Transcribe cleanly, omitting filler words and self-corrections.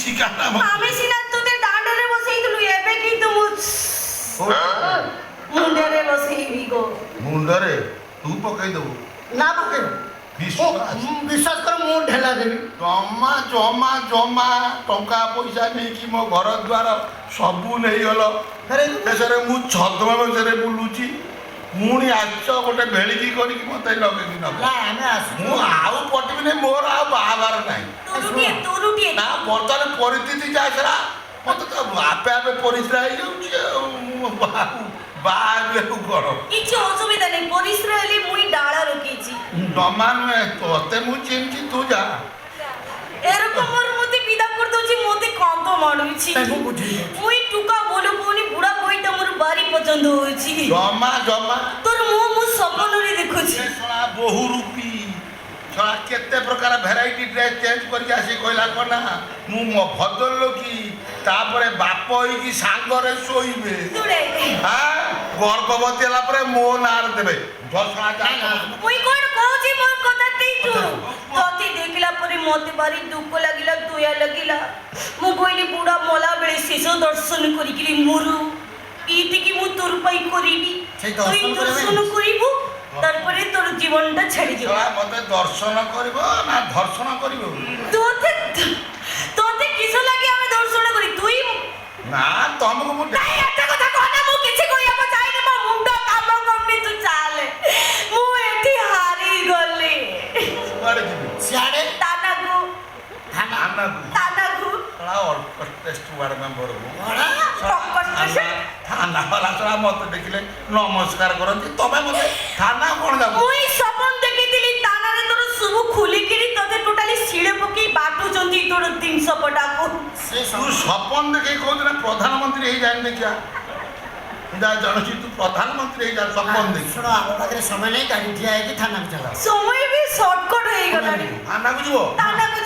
ঠিকানা আমি সিনা তোদের ডান্ডারে বসেইଥିଲୁ ଏବେ কিন্তু ମୁଁ ମୁଣ୍ଡରେ ବସେଇବି গো ମୁଣ୍ଡରେ ତୁ ପକେଇ ଦବୁ না পকেব বিশ্বাস কর ମୁଁ ঢেলা দেবি ଜମା ଜମା ଜମା ଟଙ୍କା ପଇସା ନେଇକି ମୋ ଘର ଦ୍ୱାର ସବୁ ନେଇଗଲ ଶେଷରେ ମୁଁ ଛଦ୍ମ ବେଶରେ ବୁଲୁଛି ପୁଣି ଆସ ଗୋଟେ ଭେଳିକି କରିକି ମତେ ଲଗେଇକି ନବ না আমি আসি ମୁଁ ଆଉ ପଟିବିନି ମୋର ଆଉ ବାହାଘର ନାହିଁ ତୋରୁଟିଏ ନା ବର୍ତ୍ତମାନ ପରିସ୍ଥିତି ଯାହା ସେଟା ମତେ ତ ଆପେ ଆପେ ପରିସ୍ରା ହେଇଯାଉଛି ଆଉ ମୁଁ ବାହା ହେବାକୁ କର କିଛି ଅସୁବିଧା ନାହିଁ ପରିଶ୍ରା ହେଲେ ମୁଇଁ ଡାଳ ରଖିଛି ଜମା ନୁହେଁ ତତେ ମୁଁ ଚିହ୍ନିଛି ତୁ ଯା এরকম মোর মতে বিদা করে দଉଛି মতে কান্ত মানুছি তাকে বুঝিয়ে মুই টুকা বলো কোনি বুড়া বইটা মোর বাড়ি পছন্দ হଉଛି জমা জমা তোর মু স্বপ্নরে দেখুছি শଳା ବହୁରୂପୀ ଶଳା କେତେ ପ୍ରକାର ଭେରାଇଟି ଡ୍ରେସ୍ ଚେଞ୍ଜ କରିକି ଆସି କହିଲା କନା ମୁଁ ମୋ ଭଦ୍ର କି ତାପରେ ବାପ ହେଇକି ସାଙ୍ଗରେ ଶୋଇବେ ତୁଡେ ଗର୍ଭବତୀ ହେଲା ପରେ ମୋ ନାଁରେ ଦେବେ মুই কোন কହୁছি মোর কথা নেই তু তোতে দেখিলা পরে মতে ভারি দুঃখ লাগিলা দয়া লাগিলা মু কইলি বুড়া মলা বেলে শেষ দর্শন করিকি মরু এইটিকি মু তোর পাই করিবি তুই দর্শন করিবু তারপরে তোর জীবনটা ছেড়ে যাব মতে দর্শন করিব না ধর্ষণ করিব তোতে তোতে কিস লাগি আমি দর্শন করি তুই না তমকু মু নাই একটা কথা কহ না মু কিছু কইয়া চাইনি মো মুন্ড কাম করনি তুই চালে মু এটি হারি গলি কুଆଡେ ଯିବି সিয়াড়ে তানাগু তানাগু ଶଳା ଅଳ୍ପ ଟେଷ୍ଟ ୱାର୍ଡ ମେମ୍ବର ପକଷ୍ଟ ଥାନା ବାଲା ଶଳା ମତେ ଦେଖିଲେ ନମସ୍କାର କରନ୍ତି ତମେ ମତେ ଥାନା କଣ ଯାବ মুই সপন দেখিଥିଲି তানারে তোর সুবু খুলিকিরি তোতে টোটালি শিড়ে পকি বাটুচন্তি তোর 300 পটাকু সে ତୁ ସପନ ଦେଖେଇ କହୁଛୁ ନା ପ୍ରଧାନମନ୍ତ୍ରୀ ହେଇଯାନି ଦେଖିଆ ଯାହା ଜାଣୁଛି ତୁ ପ୍ରଧାନମନ୍ତ୍ରୀ ହେଇଯା ସପନ ଦେଖି শোনো আমার পাখে সময় নেই গাড়ি ঠিয়া হয়েছে থানাকে চালাও সময় বি শর্টকট হয়ে গলানি ଥାନାକୁ ଯିବ তানাকু